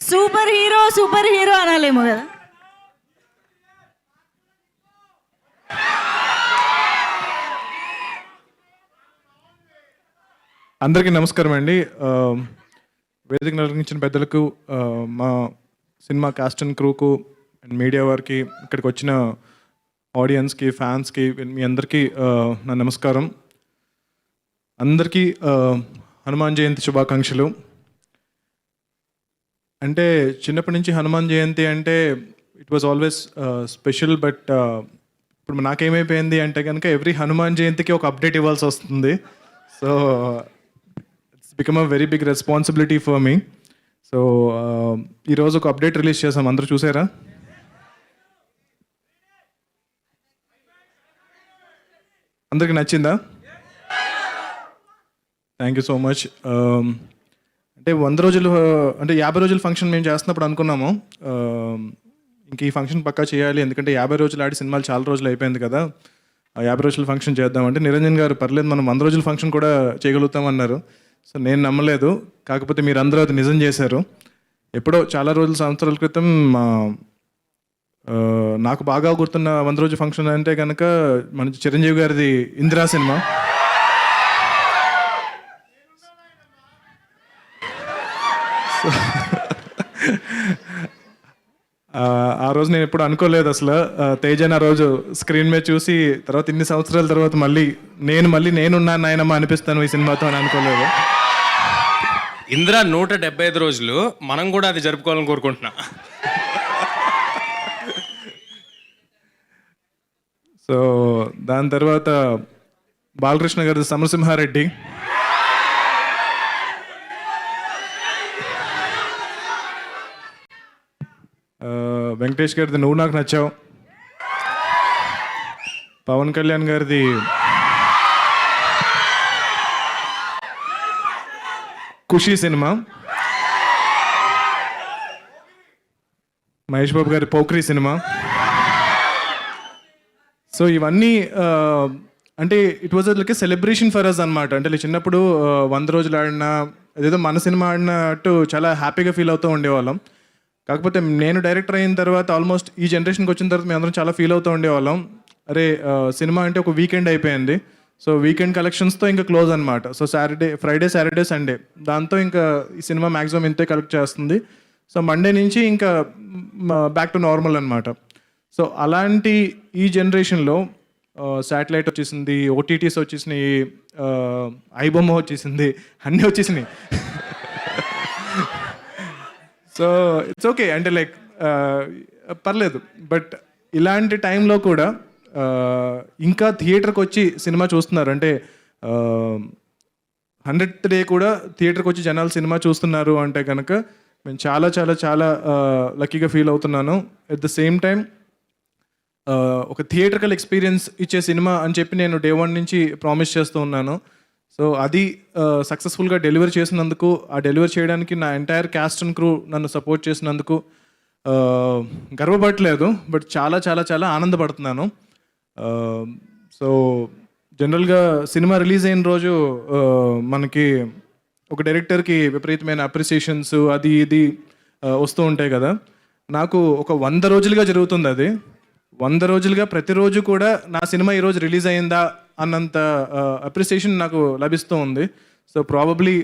Super hero అనాలేమో కదా. అందరికీ నమస్కారం అండి. వేదిక నిర్వహించిన పెద్దలకు, మా సినిమా కాస్ట్ అండ్ క్రూకు అండ్ మీడియా వారికి, ఇక్కడికి వచ్చిన ఆడియన్స్కి, ఫ్యాన్స్కి, మీ అందరికీ నా నమస్కారం. అందరికీ హనుమాన్ జయంతి శుభాకాంక్షలు. అంటే చిన్నప్పటి నుంచి హనుమాన్ జయంతి అంటే it was always special. But ఇప్పుడు నాకేమైపోయింది అంటే కనుక ఎవ్రీ హనుమాన్ జయంతికి ఒక అప్డేట్ ఇవ్వాల్సి వస్తుంది. So it's become a very big responsibility for me. So ఈరోజు ఒక అప్డేట్ రిలీజ్ చేసాం, అందరూ చూసారా? అందరికి నచ్చిందా? Thank you so much. అంటే 100 రోజులు, అంటే 50 రోజుల ఫంక్షన్ మేము చేస్తున్నప్పుడు అనుకున్నాము ఇంక ఈ ఫంక్షన్ పక్కా చేయాలి, ఎందుకంటే 50 రోజులు ఆడి సినిమాలు చాలా రోజులు అయిపోయింది కదా, 50 రోజుల ఫంక్షన్ చేద్దామంటే నిరంజన్ గారు పర్లేదు మనం 100 రోజుల ఫంక్షన్ కూడా చేయగలుగుతామన్నారు. సో నేను నమ్మలేదు, కాకపోతే మీరు అందరూ అది నిజం చేశారు. ఎప్పుడో చాలా రోజుల సంవత్సరాల క్రితం నాకు బాగా గుర్తున్న 100 రోజుల ఫంక్షన్ అంటే కనుక మన చిరంజీవి గారిది ఇందిరా సినిమా. ఆ రోజు నేను ఎప్పుడు అనుకోలేదు అసలు, తేజన్ ఆ రోజు స్క్రీన్ మీద చూసి తర్వాత ఇన్ని సంవత్సరాల తర్వాత మళ్ళీ నేనున్నాను నాయనమ్మ అనిపిస్తాను ఈ సినిమాతో అని అనుకోలేదు. ఇందిరా 175 రోజులు మనం కూడా అది జరుపుకోవాలని కోరుకుంటున్నా. సో దాని తర్వాత బాలకృష్ణ గారి సమరసింహారెడ్డి, వెంకటేష్ గారిది నువ్వు నాకు నచ్చావు, పవన్ కళ్యాణ్ గారిది ఖుషీ సినిమా, మహేష్ బాబు గారి పోఖ్రీ సినిమా. సో ఇవన్నీ అంటే it was like a celebration for us అనమాట. అంటే చిన్నప్పుడు 100 రోజులు ఆడినా అదేదో మన సినిమా ఆడినట్టు చాలా హ్యాపీగా ఫీల్ అవుతూ ఉండేవాళ్ళం. కాకపోతే నేను డైరెక్టర్ అయిన తర్వాత ఆల్మోస్ట్ ఈ జనరేషన్కి వచ్చిన తర్వాత మేము అందరం చాలా ఫీల్ అవుతూ ఉండేవాళ్ళం, అరే సినిమా అంటే ఒక వీకెండ్ అయిపోయింది, సో వీకెండ్ కలెక్షన్స్తో ఇంకా క్లోజ్ అనమాట. సో ఫ్రైడే సాటర్డే సండే దాంతో ఇంకా ఈ సినిమా మ్యాక్సిమం ఇంతే కలెక్ట్ చేస్తుంది. సో మండే నుంచి ఇంకా బ్యాక్ టు నార్మల్ అనమాట. సో అలాంటి ఈ జనరేషన్లో శాటిలైట్ వచ్చేసింది, ఓటీటీస్ వచ్చేసినాయి, ఐబొమ్మ వచ్చేసింది, అన్నీ వచ్చేసినాయి. సో ఇట్స్ ఓకే, అంటే లైక్ పర్లేదు. బట్ ఇలాంటి టైంలో కూడా ఇంకా థియేటర్కి వచ్చి సినిమా చూస్తున్నారు, అంటే 100th డే కూడా థియేటర్కి వచ్చి జనాలు సినిమా చూస్తున్నారు అంటే కనుక నేను చాలా చాలా చాలా లక్కీగా ఫీల్ అవుతున్నాను. ఎట్ ద సేమ్ టైం ఒక థియేటర్కల్ ఎక్స్పీరియన్స్ ఇచ్చే సినిమా అని చెప్పి నేను డే 1 నుంచి ప్రామిస్ చేస్తూ ఉన్నాను. సో అది సక్సెస్ఫుల్గా డెలివరీ చేసినందుకు, ఆ డెలివరీ చేయడానికి నా ఎంటైర్ క్యాస్ట్ అండ్ క్రూ నన్ను సపోర్ట్ చేసినందుకు గర్వపడట్లేదు, బట్ చాలా చాలా చాలా ఆనందపడుతున్నాను. సో జనరల్గా సినిమా రిలీజ్ అయిన రోజు మనకి ఒక డైరెక్టర్కి విపరీతమైన అప్రిసియేషన్స్ అది ఇది వస్తూ ఉంటాయి కదా. నాకు ఒక 100 రోజులుగా జరుగుతుంది అది. 100 రోజులుగా ప్రతిరోజు కూడా నా సినిమా ఈరోజు రిలీజ్ అయిందా అన్నంత అప్రిసియేషన్ నాకు లభిస్తూ ఉంది. సో ప్రాబబ్లీ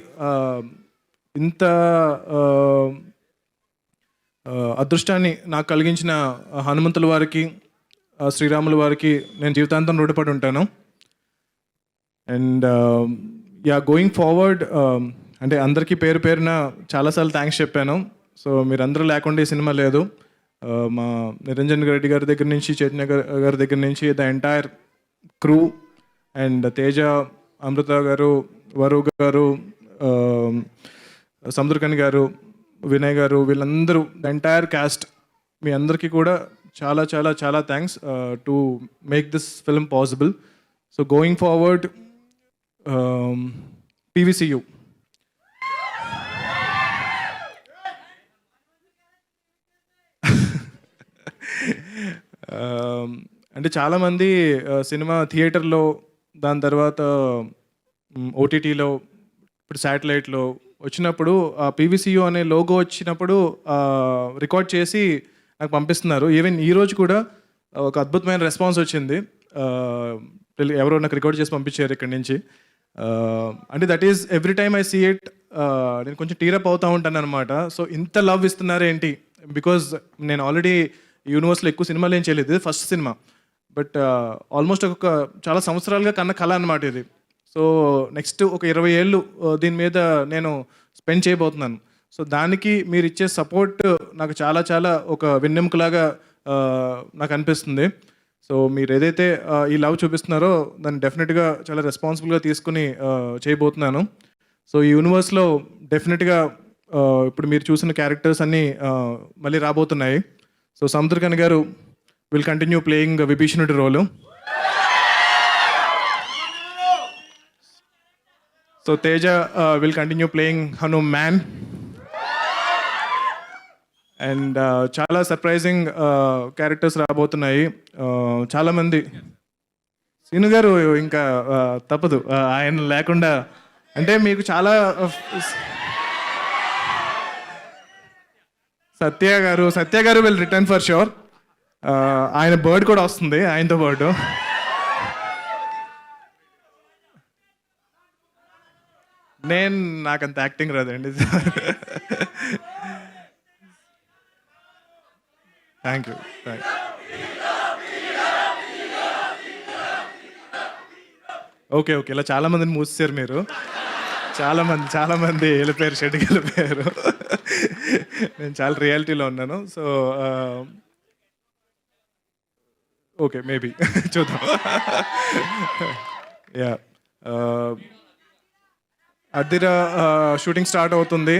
ఇంత అదృష్టాన్ని నాకు కలిగించిన హనుమంతుల వారికి, శ్రీరాముల వారికి నేను జీవితాంతం రుణపడి ఉంటాను. అండ్ గోయింగ్ ఫార్వర్డ్ అంటే అందరికీ పేరు పేరున చాలాసార్లు థ్యాంక్స్ చెప్పాను. సో మీరందరూ లేకుండా ఈ సినిమా లేదు. మా నిరంజన్ రెడ్డి గారి దగ్గర నుంచి, చైతన్య గారి దగ్గర నుంచి, the entire crew and Teja, Amrita గారు, వరు గారు, సముద్రకని గారు, వినయ్ గారు, వీళ్ళందరూ ద ఎంటైర్ క్యాస్ట్, మీ అందరికీ కూడా చాలా చాలా చాలా thanks to make this film possible. So going forward PVCU. అంటే చాలామంది సినిమా థియేటర్లో, దాని తర్వాత ఓటీటీలో, ఇప్పుడు శాటిలైట్లో వచ్చినప్పుడు పీవీసీయూ అనే లోగో వచ్చినప్పుడు రికార్డ్ చేసి నాకు పంపిస్తున్నారు. ఈవెన్ ఈరోజు కూడా ఒక అద్భుతమైన రెస్పాన్స్ వచ్చింది. ఎవరో నాకు రికార్డ్ చేసి పంపించారు ఇక్కడి నుంచి. అంటే that is every time I see it నేను కొంచెం టీరప్ అవుతూ ఉంటాను అనమాట. సో ఇంత లవ్ ఇస్తున్నారు ఏంటి, బికాజ్ నేను ఆల్రెడీ యూనివర్స్లో ఎక్కువ సినిమాలు ఏం చేయలేదు, ఇది ఫస్ట్ సినిమా. బట్ ఆల్మోస్ట్ ఒక చాలా సంవత్సరాలుగా కన్న కళ అనమాట ఇది. సో నెక్స్ట్ ఒక 20 ఏళ్ళు దీని మీద నేను స్పెండ్ చేయబోతున్నాను. సో దానికి మీరు ఇచ్చే సపోర్ట్ నాకు చాలా చాలా ఒక వెన్నెముకలాగా నాకు అనిపిస్తుంది. సో మీరు ఏదైతే ఈ లవ్ చూపిస్తున్నారో దాన్ని డెఫినెట్గా చాలా రెస్పాన్సిబుల్గా తీసుకుని చేయబోతున్నాను. సో ఈ యూనివర్స్లో డెఫినెట్గా ఇప్పుడు మీరు చూసిన క్యారెక్టర్స్ అన్నీ మళ్ళీ రాబోతున్నాయి. సో సముద్రకని గారు విల్ కంటిన్యూ ప్లేయింగ్ విభీషణుడి role. So Teja will continue playing Hanuman. And చాలా సర్ప్రైజింగ్ క్యారెక్టర్స్ రాబోతున్నాయి. చాలామంది సీను గారు ఇంకా తప్పదు ఆయన లేకుండా. అంటే మీకు చాలా సత్య గారు విల్ రిటర్న్ ఫర్ షూర్. ఆయన బర్డ్ కూడా వస్తుంది ఆయనతో పాటు. నాకంత యాక్టింగ్ రాదండి. Thank you. ఓకే ఇలా చాలామందిని మూసేశారు మీరు. చాలామంది వెళ్ళిపోయారు, షెడ్కి వెళ్ళిపోయారు. నేను చాలా రియాలిటీలో ఉన్నాను. సో ఓకే మేబీ చూద్దాం. యా అద్దిరా షూటింగ్ స్టార్ట్ అవుతుంది.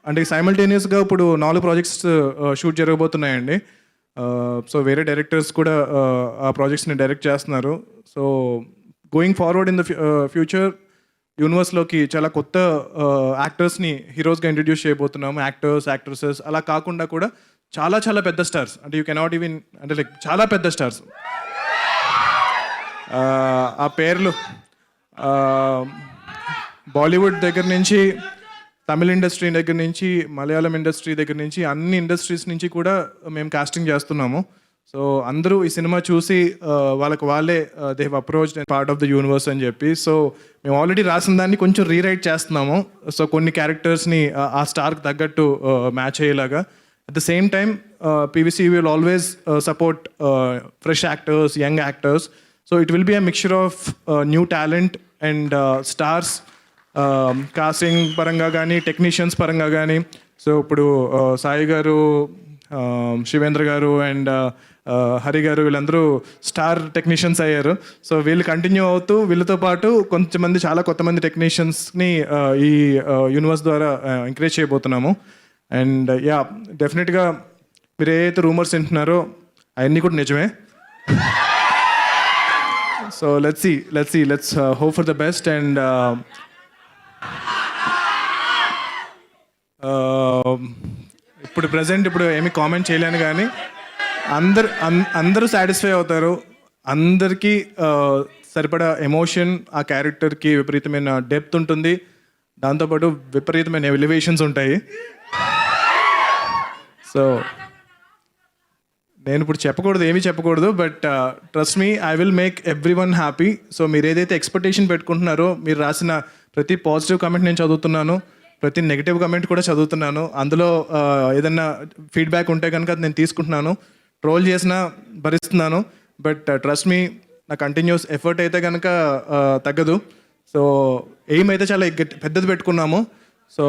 అంటే సైమల్టేనియస్గా ఇప్పుడు 4 ప్రాజెక్ట్స్ షూట్ జరగబోతున్నాయండి. సో వేరే డైరెక్టర్స్ కూడా ఆ ప్రాజెక్ట్స్ని డైరెక్ట్ చేస్తున్నారు. So going forward in the future యూనివర్స్లోకి చాలా కొత్త యాక్టర్స్ని హీరోస్గా ఇంట్రడ్యూస్ చేయబోతున్నాము. యాక్ట్రెసెస్ అలా కాకుండా కూడా చాలా చాలా పెద్ద స్టార్స్, అంటే యూ కెనాట్ ఈవెన్, అంటే లైక్ చాలా పెద్ద స్టార్స్. ఆ పేర్లు బాలీవుడ్ దగ్గర నుంచి, తమిళ ఇండస్ట్రీ దగ్గర నుంచి, మలయాళం ఇండస్ట్రీ దగ్గర నుంచి, అన్ని ఇండస్ట్రీస్ నుంచి కూడా మేము కాస్టింగ్ చేస్తున్నాము. సో అందరూ ఈ సినిమా చూసి వాళ్ళే they have approached part of the universe అని చెప్పి. సో మేము ఆల్రెడీ రాసిన దాన్ని కొంచెం రీరైట్ చేస్తున్నాము. సో కొన్ని క్యారెక్టర్స్ని ఆ స్టార్కి తగ్గట్టు మ్యాచ్ అయ్యేలాగా. At the same time PVC will always support fresh actors, young actors. So it will be a mixture of new talent and stars, casting పరంగా కానీ, టెక్నీషియన్స్ పరంగా కానీ. సో ఇప్పుడు సాయి గారు, శివేంద్ర గారు అండ్ హరి గారు వీళ్ళందరూ స్టార్ టెక్నీషియన్స్ అయ్యారు. సో వీళ్ళు కంటిన్యూ అవుతూ వీళ్ళతో పాటు కొంతమంది, చాలా కొత్తమంది టెక్నీషియన్స్ని ఈ యూనివర్స్ ద్వారా ఎంకరేజ్ చేయబోతున్నాము. అండ్ యా డెఫినెట్గా మీరు ఏదైతే రూమర్స్ వింటున్నారో అవన్నీ కూడా నిజమే. So let's hope for the best. And ఇప్పుడు ప్రజెంట్ ఏమీ కామెంట్ చేయలేను, కానీ అందరూ సాటిస్ఫై అవుతారు. అందరికీ సరిపడా ఎమోషన్, ఆ క్యారెక్టర్కి విపరీతమైన డెప్త్ ఉంటుంది, దాంతోపాటు విపరీతమైన ఎలివేషన్స్ ఉంటాయి. సో నేను ఇప్పుడు ఏమీ చెప్పకూడదు, but trust me, I will make every one happy. So మీరు ఏదైతే ఎక్స్పెక్టేషన్ పెట్టుకుంటున్నారో, మీరు రాసిన ప్రతి పాజిటివ్ కమెంట్ నేను చదువుతున్నాను, ప్రతి నెగిటివ్ కమెంట్ కూడా చదువుతున్నాను. అందులో ఏదన్నా ఫీడ్బ్యాక్ ఉంటే కనుక అది నేను తీసుకుంటున్నాను. ట్రోల్ చేసినా భరిస్తున్నాను, బట్ ట్రస్ట్ మీ, నా కంటిన్యూస్ ఎఫర్ట్ అయితే కనుక తగ్గదు. సో ఎయిమ్ అయితే చాలా పెద్దది పెట్టుకున్నాము. సో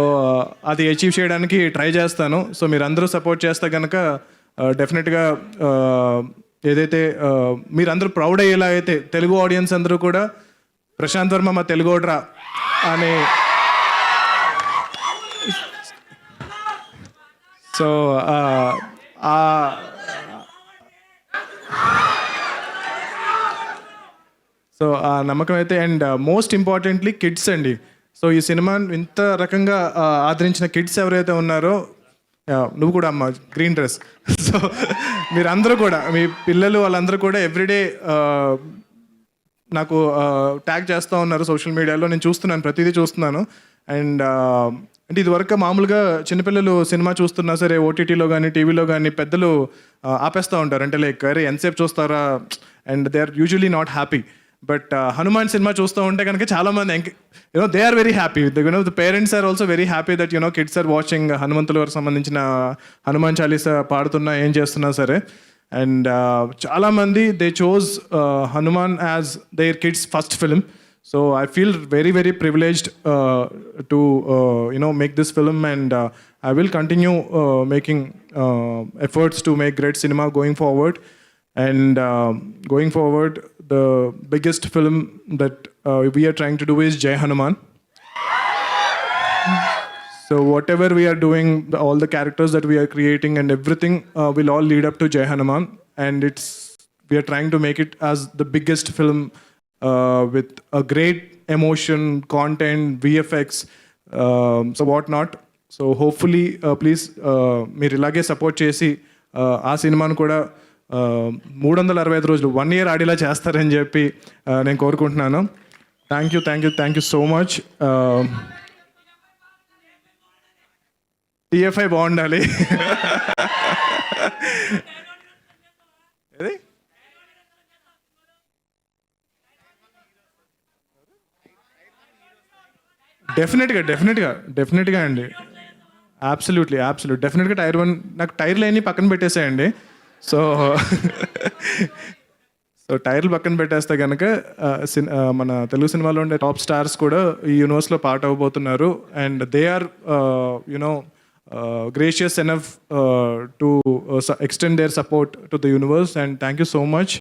అది అచీవ్ చేయడానికి ట్రై చేస్తాను. సో మీరు అందరూ సపోర్ట్ చేస్తే కనుక డెఫినెట్గా ఏదైతే మీరందరూ ప్రౌడ్ అయ్యేలా అయితే, తెలుగు ఆడియన్స్ అందరూ కూడా ప్రశాంత్ వర్మ మా తెలుగోడ్రా అని. సో ఆ నమ్మకం అయితే. అండ్ మోస్ట్ ఇంపార్టెంట్లీ కిడ్స్ అండి. సో ఈ సినిమా ఇంత రకంగా ఆదరించిన కిడ్స్ ఎవరైతే ఉన్నారో, నువ్వు కూడా అమ్మ గ్రీన్ డ్రెస్. సో మీరందరూ కూడా, మీ పిల్లలు వాళ్ళందరూ కూడా ఎవ్రీడే నాకు ట్యాగ్ చేస్తూ ఉన్నారు సోషల్ మీడియాలో. నేను చూస్తున్నాను, ప్రతిదీ చూస్తున్నాను. అండ్ అంటే ఇదివరకు మామూలుగా చిన్నపిల్లలు సినిమా చూస్తున్నా సరే ఓటీటీలో కానీ టీవీలో కానీ పెద్దలు ఆపేస్తూ ఉంటారు. అంటే లైక్ అరే ఎంతసేపు చూస్తారా, and they are usually not happy. But Hanuman cinema చూస్తూ ఉంటే కనుక చాలామంది they are very happy. The parents are also very happy that kids are watching హనుమంతుల వారికి సంబంధించిన హనుమాన్ చాలీసా పాడుతున్నా ఏం చేస్తున్నా సరే. అండ్ చాలామంది they chose Hanuman as their kids first film. So I feel very, very privileged to make this film, and I will continue making efforts to make great cinema going forward. And going forward, the biggest film that we are trying to do is Jai Hanuman. So whatever we are doing, all the characters that we are creating and everything will all lead up to Jai Hanuman, and we are trying to make it as the biggest film with a great emotion, content, VFX, so what not. So hopefully please మీరు ఇలాగే support చేసి ఆ సినిమాను కూడా 365 రోజులు 1 year ఆడేలా చేస్తారని చెప్పి నేను కోరుకుంటున్నాను. Thank you so much. TFI బాగుండాలి. డెఫినెట్గా అండి. అబ్సల్యూట్లీ డెఫినెట్గా టైర్ 1 నాకు టైర్లు అన్నీ పక్కన పెట్టేసాయండి. సో టైర్లు పక్కన పెట్టేస్తే కనుక మన తెలుగు సినిమాలో ఉండే టాప్ స్టార్స్ కూడా ఈ యూనివర్స్లో పార్ట్ అవ్వబోతున్నారు. And they are gracious enough to extend their support to the universe. And thank you so much.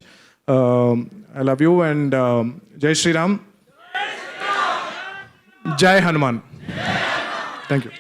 I love you and జై శ్రీరామ్, జై హనుమాన్. Thank you.